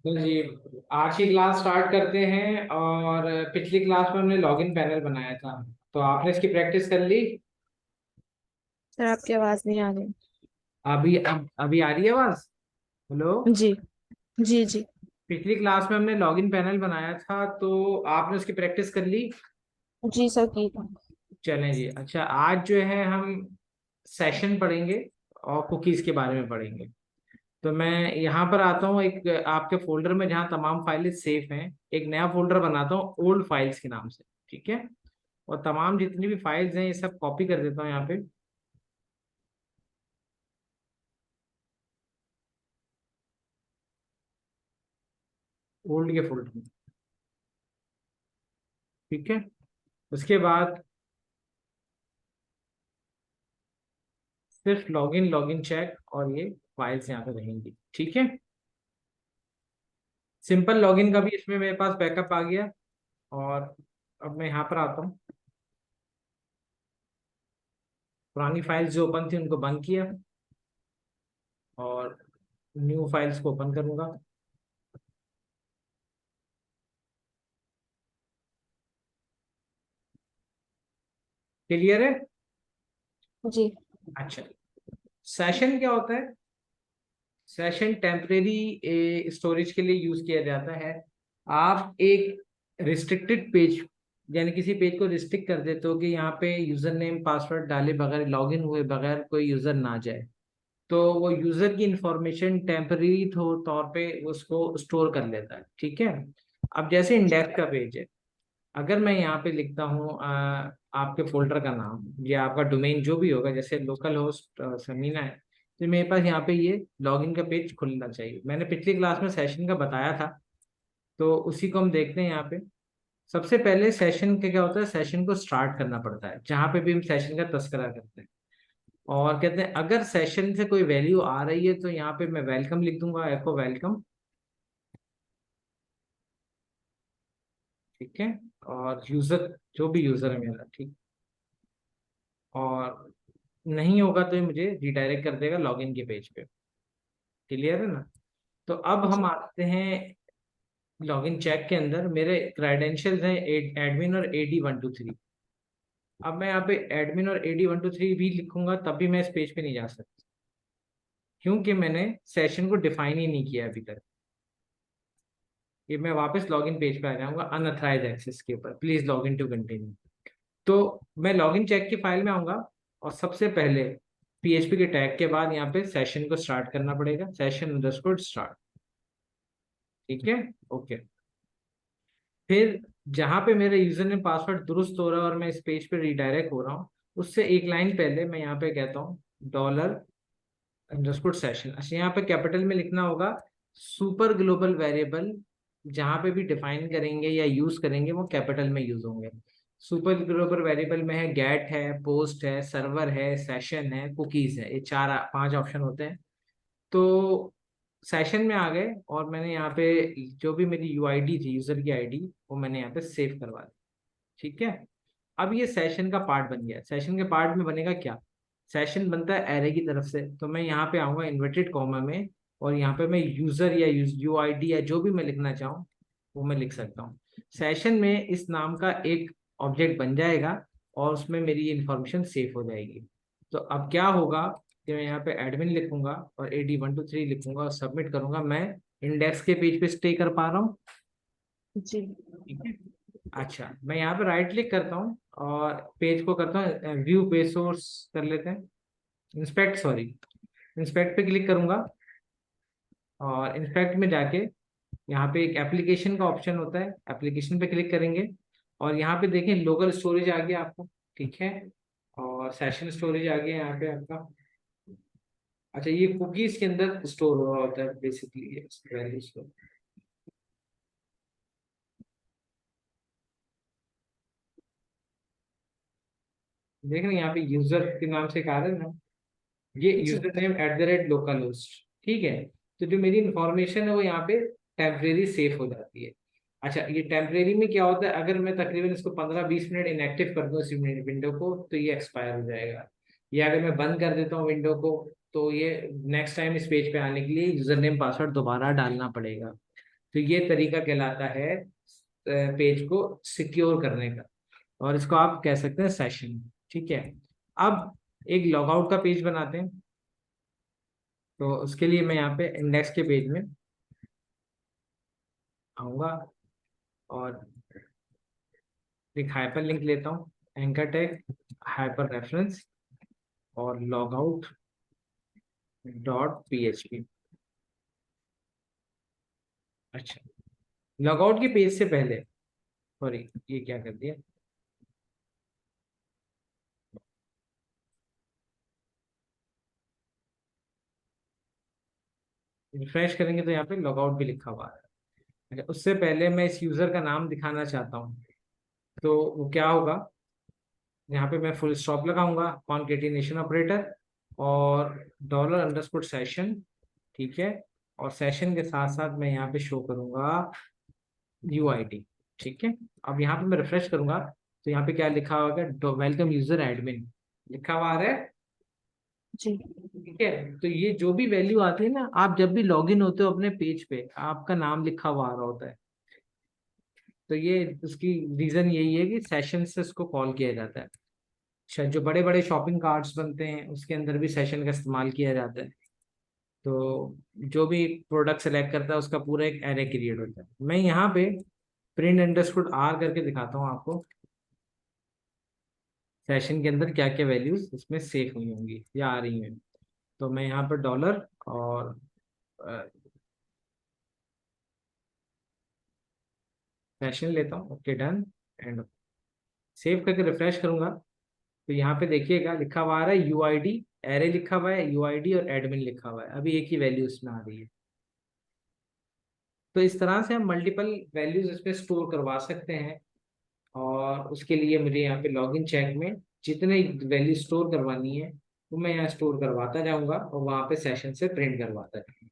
तो जी, आज की क्लास स्टार्ट करते हैं। और पिछली क्लास में हमने लॉगिन पैनल बनाया था, तो आपने इसकी प्रैक्टिस कर ली। सर आपकी आवाज नहीं आ रही। अभी आ रही है आवाज? हेलो। जी। जी जी। पिछली क्लास में हमने लॉगिन पैनल बनाया था, तो आपने उसकी प्रैक्टिस कर ली। जी सर की। चलें जी। अच्छा, आज जो है हम सेशन पढ़ेंगे और कुकीज के बारे में पढ़ेंगे। तो मैं यहाँ पर आता हूँ, एक आपके फोल्डर में जहाँ तमाम फाइलें सेफ हैं, एक नया फोल्डर बनाता हूँ ओल्ड फाइल्स के नाम से। ठीक है। और तमाम जितनी भी फाइल्स हैं ये सब कॉपी कर देता हूँ यहाँ पे, ओल्ड के फोल्डर में। ठीक है। उसके बाद सिर्फ लॉगिन लॉगिन चेक और ये फाइल्स यहाँ पे रहेंगी। ठीक है। सिंपल लॉगिन का भी इसमें मेरे पास बैकअप आ गया। और अब मैं यहाँ पर आता हूँ, पुरानी फाइल्स जो ओपन थी उनको बंद किया और न्यू फाइल्स को ओपन करूंगा। क्लियर है? जी। अच्छा, सेशन क्या होता है? सेशन टेम्परेरी स्टोरेज के लिए यूज किया जाता है। आप एक रिस्ट्रिक्टेड पेज, यानी किसी पेज को रिस्ट्रिक्ट कर देते हो कि यहाँ पे यूजर नेम पासवर्ड डाले बगैर, लॉगिन हुए बगैर कोई यूजर ना जाए, तो वो यूजर की इंफॉर्मेशन टेम्परेरी तौर पे उसको स्टोर कर लेता है। ठीक है। अब जैसे इंडेक्स का पेज है, अगर मैं यहाँ पे लिखता हूँ आपके फोल्डर का नाम या आपका डोमेन जो भी होगा, जैसे लोकल होस्ट समीना है, तो मेरे पास यहाँ पे ये लॉगिन का पेज खुलना चाहिए। मैंने पिछली क्लास में सेशन का बताया था, तो उसी को हम देखते हैं यहाँ पे। सबसे पहले सेशन का क्या होता है, सेशन को स्टार्ट करना पड़ता है जहाँ पे भी हम सेशन का तस्करा करते हैं। और कहते हैं अगर सेशन से कोई वैल्यू आ रही है तो यहाँ पे मैं वेलकम लिख दूंगा, एको वेलकम। ठीक है। और यूजर, जो भी यूजर है मेरा, ठीक। और नहीं होगा तो ये मुझे रिडायरेक्ट कर देगा लॉगिन के पेज पे। क्लियर है ना? तो अब हम जी। आते हैं लॉगिन चेक के अंदर। मेरे क्रेडेंशियल्स हैं एडमिन और AD123। अब मैं यहाँ पे एडमिन और AD123 भी लिखूंगा तब भी मैं इस पेज पे नहीं जा सकता, क्योंकि मैंने सेशन को डिफाइन ही नहीं किया अभी तक। ये मैं वापस लॉगिन पेज पे आ जाऊंगा अनअथराइज एक्सेस के ऊपर, प्लीज लॉगिन टू कंटिन्यू। तो मैं लॉगिन चेक की फाइल में आऊंगा और सबसे पहले PHP के टैग के बाद यहाँ पे सेशन को स्टार्ट करना पड़ेगा, सेशन अंडरस्कोर स्टार्ट। ठीक है। ओके। फिर जहाँ पे मेरा यूजर नेम पासवर्ड दुरुस्त हो रहा है और मैं इस पेज पे रिडायरेक्ट हो रहा हूँ, उससे एक लाइन पहले मैं यहाँ पे कहता हूँ डॉलर अंडरस्कोर सेशन। अच्छा, यहाँ पे कैपिटल में लिखना होगा। सुपर ग्लोबल वेरिएबल जहाँ पे भी डिफाइन करेंगे या यूज करेंगे वो कैपिटल में यूज होंगे। सुपर ग्लोबल वेरिएबल में है गेट है, पोस्ट है, सर्वर है, सेशन है, कुकीज है। ये चार पांच ऑप्शन होते हैं। तो सेशन में आ गए और मैंने यहाँ पे जो भी मेरी UID थी, यूजर की आईडी, वो मैंने यहाँ पे सेव करवा दी। ठीक है। अब ये सेशन का पार्ट बन गया। सेशन के पार्ट में बनेगा क्या? सेशन बनता है एरे की तरफ से, तो मैं यहाँ पे आऊंगा इन्वर्टेड कॉमा में, और यहाँ पे मैं यूजर या UID या जो भी मैं लिखना चाहूँ वो मैं लिख सकता हूँ। सेशन में इस नाम का एक ऑब्जेक्ट बन जाएगा और उसमें मेरी इंफॉर्मेशन सेव हो जाएगी। तो अब क्या होगा कि मैं यहाँ पे एडमिन लिखूंगा और AD123 लिखूंगा और सबमिट करूंगा। मैं इंडेक्स के पेज पे स्टे कर पा रहा हूँ। जी। ठीक है। अच्छा, मैं यहाँ पे राइट क्लिक करता हूँ और पेज को करता हूँ व्यू पेज सोर्स कर लेते हैं, इंस्पेक्ट, सॉरी, इंस्पेक्ट पे क्लिक करूंगा। और इंस्पेक्ट में जाके यहाँ पे एक एप्लीकेशन का ऑप्शन होता है, एप्लीकेशन पे क्लिक करेंगे और यहाँ पे देखें लोकल स्टोरेज आ गया आपको। ठीक है। और सेशन स्टोरेज आ गया यहाँ पे आपका। अच्छा, ये कुकीज के अंदर स्टोर हुआ होता है बेसिकली वैल्यूज को। देख रहे हैं यहाँ पे यूजर के नाम से एक आ रहा है ना, ये जी। User name @local host. ठीक है। तो जो मेरी इंफॉर्मेशन है वो यहाँ पे टेम्परेरी सेव हो जाती है। अच्छा, ये टेम्परेरी में क्या होता है, अगर मैं तकरीबन इसको 15-20 मिनट इनएक्टिव कर दूँ इस विंडो को तो ये एक्सपायर हो जाएगा। या अगर मैं बंद कर देता हूँ विंडो को, तो ये नेक्स्ट टाइम इस पेज पे आने के लिए यूजर नेम पासवर्ड दोबारा डालना पड़ेगा। तो ये तरीका कहलाता है पेज को सिक्योर करने का, और इसको आप कह सकते हैं सेशन। ठीक है, अब एक लॉगआउट का पेज बनाते हैं। तो उसके लिए मैं यहाँ पे इंडेक्स के पेज में आऊंगा और एक हाइपर लिंक लेता हूँ, एंकर टैग, हाइपर रेफरेंस और लॉगआउट डॉट पीएचपी। अच्छा, लॉगआउट के पेज से पहले, सॉरी ये क्या कर दिया, रिफ्रेश करेंगे तो यहाँ पे लॉगआउट भी लिखा हुआ है। अच्छा, उससे पहले मैं इस यूजर का नाम दिखाना चाहता हूँ, तो वो क्या होगा, यहाँ पे मैं फुल स्टॉप लगाऊंगा, कॉन्केटिनेशन ऑपरेटर और डॉलर अंडरस्कोर सेशन। ठीक है, और सेशन के साथ साथ मैं यहाँ पे शो करूंगा यूआईडी। ठीक है, अब यहाँ पे मैं रिफ्रेश करूंगा तो यहाँ पे क्या लिखा होगा, वेलकम यूजर एडमिन लिखा हुआ आ रहा है। जी ठीक है, तो ये जो भी वैल्यू आती है ना, आप जब भी लॉगिन होते हो अपने पेज पे, आपका नाम लिखा हुआ आ रहा होता है। तो ये उसकी रीजन यही है कि सेशन से इसको कॉल किया जाता है। शायद जो बड़े बड़े शॉपिंग कार्ट्स बनते हैं उसके अंदर भी सेशन का इस्तेमाल किया जाता है। तो जो भी प्रोडक्ट सेलेक्ट करता है उसका पूरा एक एरे क्रिएट होता है। मैं यहाँ पे प्रिंट अंडरस्कोर आर करके दिखाता हूँ आपको, सेशन के अंदर क्या क्या वैल्यूज इसमें सेव हुई होंगी या आ रही हैं। तो मैं यहाँ पर डॉलर और सेशन लेता हूँ, ओके डन, एंड सेव करके रिफ्रेश करूंगा तो यहाँ पे देखिएगा लिखा हुआ आ रहा है यूआईडी, एरे लिखा हुआ है यूआईडी और एडमिन लिखा हुआ है, अभी एक ही वैल्यू इसमें आ रही है। तो इस तरह से हम मल्टीपल वैल्यूज इसमें स्टोर करवा सकते हैं। और उसके लिए मुझे यहाँ पे लॉगिन चेक में जितने वैल्यू स्टोर करवानी है वो मैं यहाँ स्टोर करवाता जाऊंगा और वहां पे सेशन से प्रिंट करवाता जाऊंगा।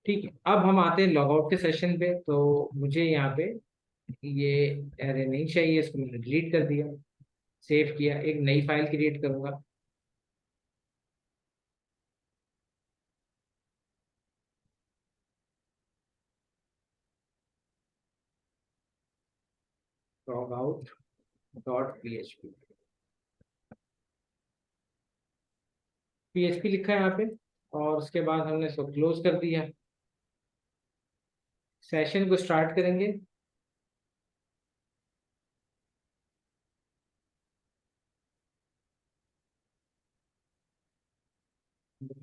ठीक है, अब हम आते हैं लॉगआउट के सेशन पे। तो मुझे यहाँ पे ये एरे नहीं चाहिए, इसको मैंने डिलीट कर दिया, सेव किया, एक नई फाइल क्रिएट करूंगा। लॉगआउट डॉट पीएचपी, पीएचपी लिखा है यहाँ पे, और उसके बाद हमने इसको क्लोज कर दिया। सेशन को स्टार्ट करेंगे।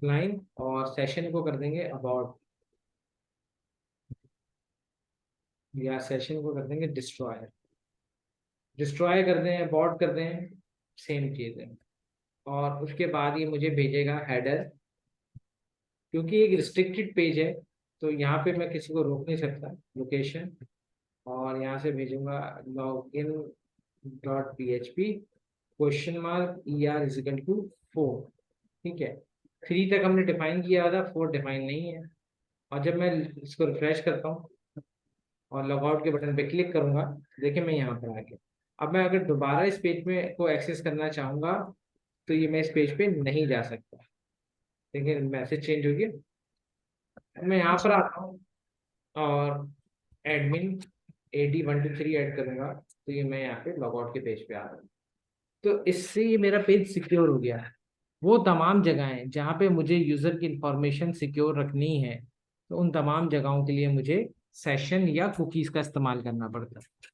लाइन और सेशन को कर देंगे अबाउट, या सेशन को कर देंगे डिस्ट्रॉय। डिस्ट्रॉय कर दें अबॉर्ट कर दें, सेम चीज है। और उसके बाद ये मुझे भेजेगा हेडर, क्योंकि एक रिस्ट्रिक्टेड पेज है तो यहाँ पे मैं किसी को रोक नहीं सकता, लोकेशन, और यहाँ से भेजूंगा log in dot P H P question mark E R equal to 4। ठीक है, 3 तक हमने डिफाइन किया था, 4 डिफाइन नहीं है। और जब मैं इसको रिफ्रेश करता हूँ और लॉगआउट के बटन पे क्लिक करूंगा, देखिए मैं यहाँ पर आ गया। अब मैं अगर दोबारा इस पेज में को एक्सेस करना चाहूंगा तो ये मैं इस पेज पे नहीं जा सकता। देखिए मैसेज चेंज हो गया। मैं यहाँ पर जी आता हूँ और एडमिन AD123 ऐड करूंगा, तो ये मैं यहाँ पे लॉगआउट के पेज पे आ रहा हूँ। तो इससे ये मेरा पेज सिक्योर हो गया है। वो तमाम जगहें जहाँ पे मुझे यूजर की इंफॉर्मेशन सिक्योर रखनी है, तो उन तमाम जगहों के लिए मुझे सेशन या कुकीज का इस्तेमाल करना पड़ता है।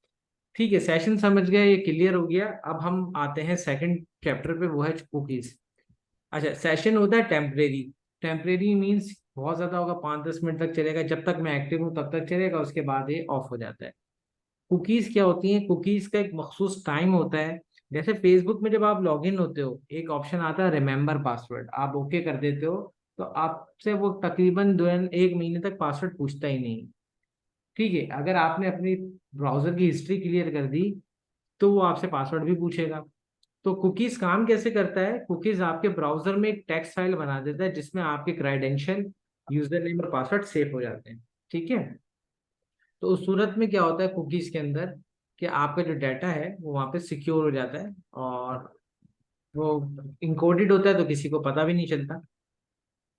ठीक है, सेशन समझ गए, ये क्लियर हो गया। अब हम आते हैं सेकंड चैप्टर पे, वो है कुकीज। अच्छा, सेशन होता है टेम्परेरी। टेम्परेरी मीन्स बहुत ज्यादा होगा, 5-10 मिनट तक चलेगा, जब तक मैं एक्टिव हूँ तब तक चलेगा, उसके बाद ये ऑफ हो जाता है। कुकीज क्या होती हैं, कुकीज का एक मखसूस टाइम होता है। जैसे फेसबुक में जब आप लॉगिन होते हो, एक ऑप्शन आता है रिमेम्बर पासवर्ड, आप ओके कर देते हो, तो आपसे वो तकरीबन 1 महीने तक पासवर्ड पूछता ही नहीं। ठीक है, अगर आपने अपनी ब्राउजर की हिस्ट्री क्लियर कर दी तो वो आपसे पासवर्ड भी पूछेगा। तो कुकीज काम कैसे करता है, कुकीज आपके ब्राउजर में एक टेक्स्ट फाइल बना देता है जिसमें आपके क्रेडेंशियल, यूजर नेम और पासवर्ड सेव हो जाते हैं। ठीक है, तो उस सूरत में क्या होता है कुकीज के अंदर, कि आपका जो डाटा है वो वहाँ पे सिक्योर हो जाता है, और वो इनकोडेड होता है तो किसी को पता भी नहीं चलता।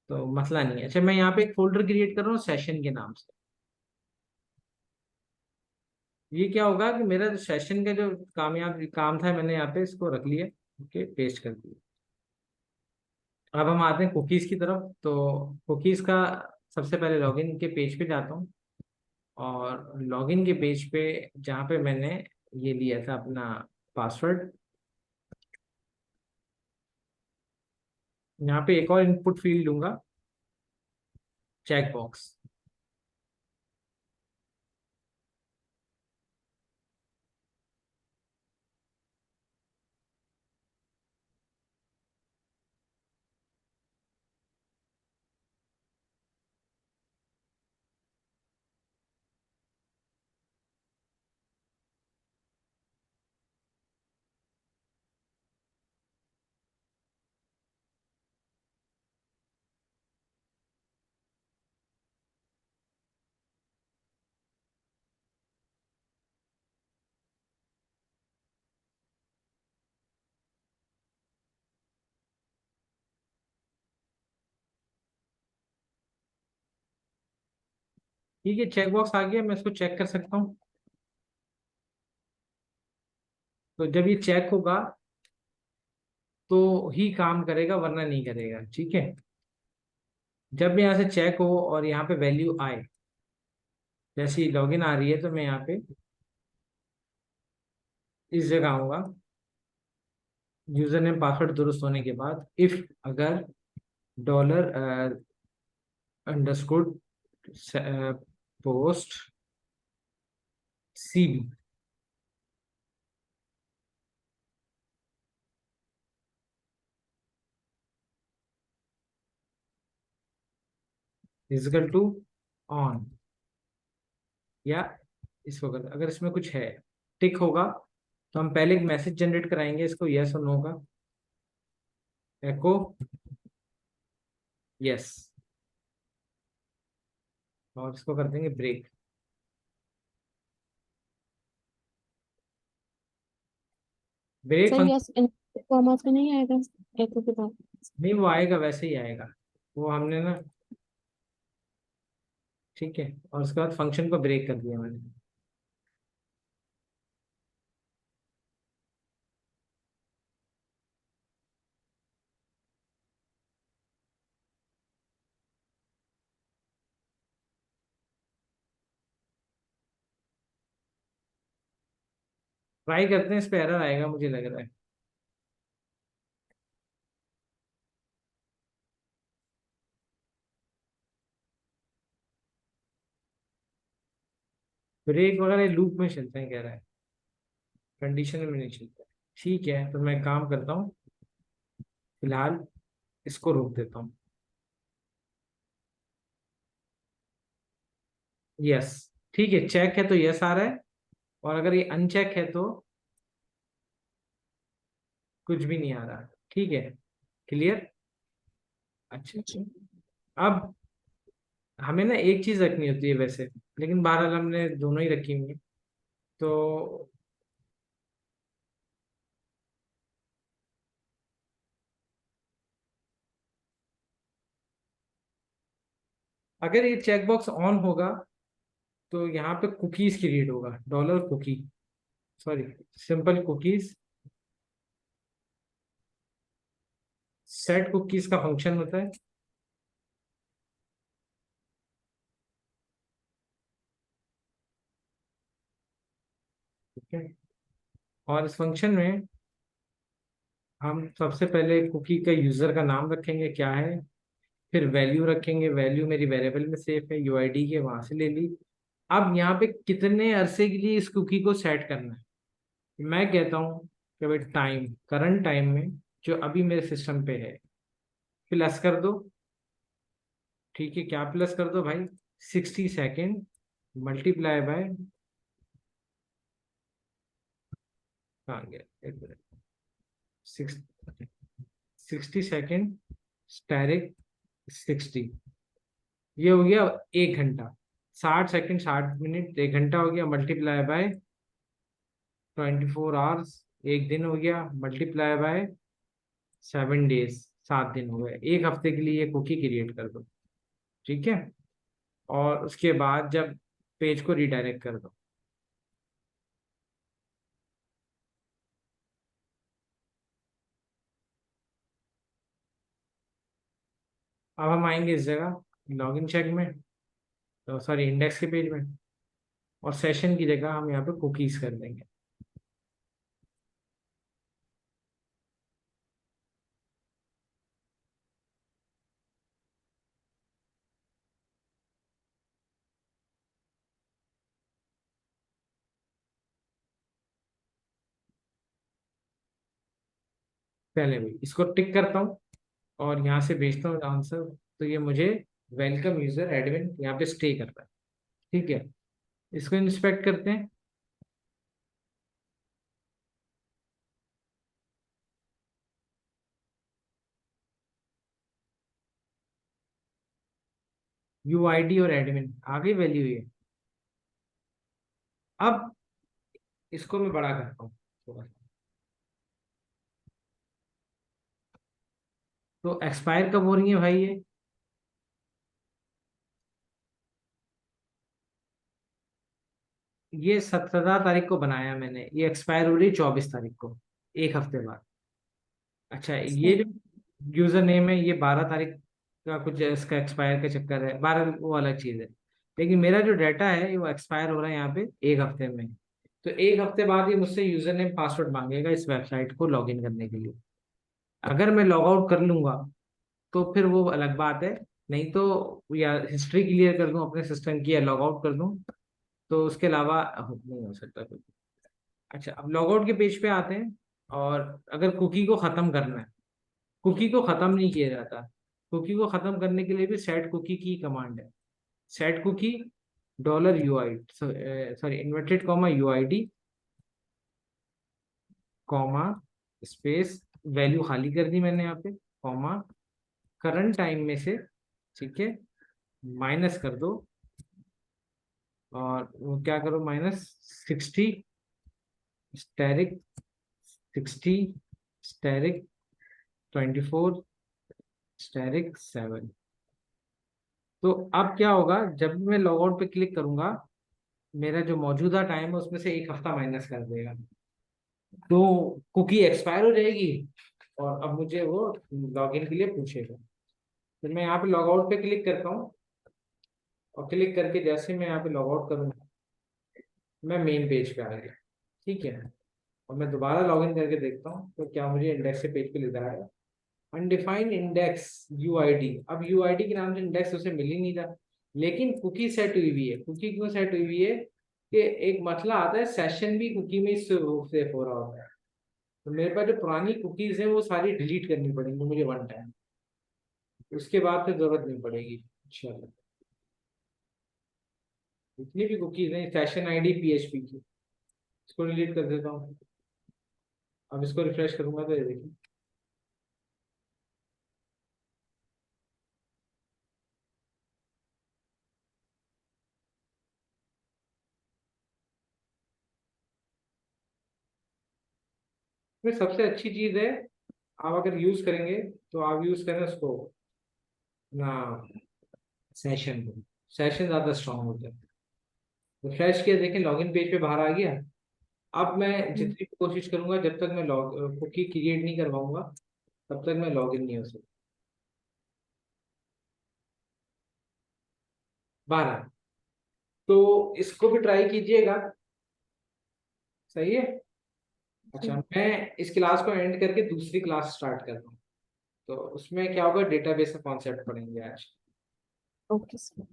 तो मसला नहीं है। अच्छा, मैं यहाँ पे एक फोल्डर क्रिएट कर रहा हूँ सेशन के नाम से। ये क्या होगा कि मेरा जो सेशन का जो कामयाब काम था, मैंने यहाँ पे इसको रख लिया। ओके, पेस्ट कर दिया। अब हम आते हैं कुकीज़ की तरफ। तो कुकीज़ का सबसे पहले लॉगिन के पेज पे जाता हूँ, और लॉगिन के पेज पे जहाँ पे मैंने ये लिया था अपना पासवर्ड, यहाँ पे एक और इनपुट फील्ड लूंगा, चेक बॉक्स। ठीक है, चेक बॉक्स आ गया, मैं इसको चेक कर सकता हूँ। तो जब ये चेक होगा तो ही काम करेगा, वरना नहीं करेगा। ठीक है, जब भी यहाँ से चेक हो और यहाँ पे वैल्यू आए, जैसे ही लॉगिन आ रही है, तो मैं यहाँ पे इस जगह आऊंगा, यूजर नेम पासवर्ड दुरुस्त होने के बाद, इफ अगर dollar underscore post CB equal to on, या इसको अगर इसमें कुछ है टिक होगा, तो हम पहले एक मैसेज जनरेट कराएंगे इसको, यस और नो का। एको यस, और इसको कर देंगे break. Break sir function. Yes commerce में नहीं आएगा एको के बाद? नहीं, वो आएगा, वैसे ही आएगा, वो हमने ना। ठीक है, और उसके बाद फंक्शन को ब्रेक कर दिया मैंने। ट्राई करते हैं, इस पे एरर आएगा मुझे लग रहा है। ब्रेक वगैरह लूप में चलते हैं कह रहा है, कंडीशन में नहीं चलता है। ठीक है, तो मैं काम करता हूँ, फिलहाल इसको रोक देता हूँ। यस, ठीक है, चेक है तो यस आ रहा है, और अगर ये अनचेक है तो कुछ भी नहीं आ रहा। ठीक है, क्लियर। अच्छा, जी अब हमें ना एक चीज रखनी होती है वैसे, लेकिन बहरहाल हमने दोनों ही रखी हुई है। तो अगर ये चेकबॉक्स ऑन होगा, तो यहाँ पे कुकीज क्रिएट होगा, dollar cookie, sorry, simple cookies. Set cookies का फंक्शन होता है। ठीक है, और इस फंक्शन में हम सबसे पहले कुकी का यूजर का नाम रखेंगे क्या है, फिर वैल्यू रखेंगे, वैल्यू मेरी वेरिएबल में सेफ है, यूआईडी के वहां से ले ली। अब यहाँ पे कितने अरसे के लिए इस कुकी को सेट करना है, मैं कहता हूँ कि भाई टाइम, करंट टाइम में जो अभी मेरे सिस्टम पे है, प्लस कर दो। ठीक है, क्या प्लस कर दो भाई, 60 सेकेंड मल्टीप्लाई बाय, कहाँ गया, एक मिनट, 60 सेकेंड स्टैरिक 60, ये हो गया 1 घंटा। 60 सेकेंड 60 मिनट 1 घंटा हो गया, मल्टीप्लाई बाय 24 आवर्स, एक दिन हो गया, मल्टीप्लाई बाय 7 डेज, 7 दिन हो गए, 1 हफ्ते के लिए ये कुकी क्रिएट कर दो। ठीक है, और उसके बाद जब पेज को रिडायरेक्ट कर दो। अब हम आएंगे इस जगह लॉगिन चेक में, तो सॉरी इंडेक्स के पेज में, और सेशन की जगह हम यहाँ पे कुकीज कर देंगे। पहले भी इसको टिक करता हूँ और यहाँ से भेजता हूँ आंसर, तो ये मुझे वेलकम यूजर एडमिन यहाँ पे स्टे कर रहा है। ठीक है, इसको इंस्पेक्ट करते हैं। यूआईडी और एडमिन आ गई वैल्यू ये। अब इसको मैं बड़ा करता हूँ थोड़ा सा। तो एक्सपायर कब हो रही है भाई ये 17 तारीख को बनाया मैंने, ये एक्सपायर हो रही 24 तारीख को, 1 हफ्ते बाद। अच्छा, ये सही। जो यूजर नेम है ये 12 तारीख का कुछ इसका एक्सपायर का चक्कर है, 12 वो अलग चीज है। लेकिन मेरा जो डाटा है वो एक्सपायर हो रहा है यहाँ पे 1 हफ्ते में। तो 1 हफ्ते बाद ये मुझसे यूजर नेम पासवर्ड मांगेगा इस वेबसाइट को लॉगिन करने के लिए। अगर मैं लॉग आउट कर लूंगा तो फिर वो अलग बात है, नहीं तो या हिस्ट्री क्लियर कर दूं अपने सिस्टम की या लॉग आउट कर दूं, तो उसके अलावा नहीं हो सकता कुछ। अच्छा, अब लॉग आउट के पेज पे आते हैं, और अगर कुकी को खत्म करना है, कुकी को खत्म नहीं किया जाता, कुकी को खत्म करने के लिए भी सेट कुकी की कमांड है। Set cookie $UID, sorry inverted comma UID comma space, value खाली कर दी मैंने यहाँ पे, कॉमा करंट टाइम में से, ठीक है, माइनस कर दो, और वो क्या करो, -60 स्टैरिक, 60 स्टैरिक, 24 स्टैरिक 7। तो अब क्या होगा, जब भी मैं लॉग आउट पे क्लिक करूंगा, मेरा जो मौजूदा टाइम है उसमें से 1 हफ्ता माइनस कर देगा, तो कुकी एक्सपायर हो जाएगी, और अब मुझे वो लॉगिन के लिए पूछेगा। तो मैं यहाँ पे लॉग आउट पे क्लिक करता हूँ, और क्लिक करके जैसे मैं यहाँ पे लॉग आउट करूँगा, मैं मेन पेज पे आ गया। ठीक है, और मैं दोबारा लॉगिन करके देखता हूँ तो क्या मुझे इंडेक्स के पेज पे ले जाएगा। अनडिफाइंड इंडेक्स यूआईडी, अब यूआईडी के नाम से इंडेक्स उसे मिल ही नहीं रहा, लेकिन कुकी सेट हुई हुई है। कुकी क्यों सेट हुई हुई है कि एक मसला आता है, सेशन भी कुकी में सेव हो रहा होता है। तो मेरे पास जो पुरानी कुकीज है वो सारी डिलीट करनी पड़ेंगी मुझे वन टाइम, उसके बाद फिर जरूरत नहीं पड़ेगी इंशाल्लाह। जितनी भी कुकीज हैं सेशन आईडी पीएचपी की, इसको डिलीट कर देता हूँ। अब इसको रिफ्रेश करूंगा तो ये देखिए, फिर सबसे अच्छी चीज है, आप अगर यूज करेंगे तो आप यूज करें उसको ना, सेशन को। सेशन ज्यादा स्ट्रांग होता है। रिफ्रेश किया, देखें लॉगिन पेज पे बाहर आ गया। अब मैं हम्म। जितनी भी कोशिश करूंगा, जब तक मैं लॉग कुकी क्रिएट नहीं करवाऊंगा तब तक मैं लॉगिन नहीं हो सकता। 12, तो इसको भी ट्राई कीजिएगा। सही है। अच्छा, सही। मैं इस क्लास को एंड करके दूसरी क्लास स्टार्ट कर रहा हूँ, तो उसमें क्या होगा, डेटाबेस का कॉन्सेप्ट पढ़ेंगे आज। Okay sir.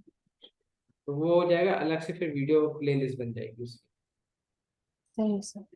तो वो हो जाएगा अलग से, फिर वीडियो प्लेलिस्ट बन जाएगी उसकी। सही है सर।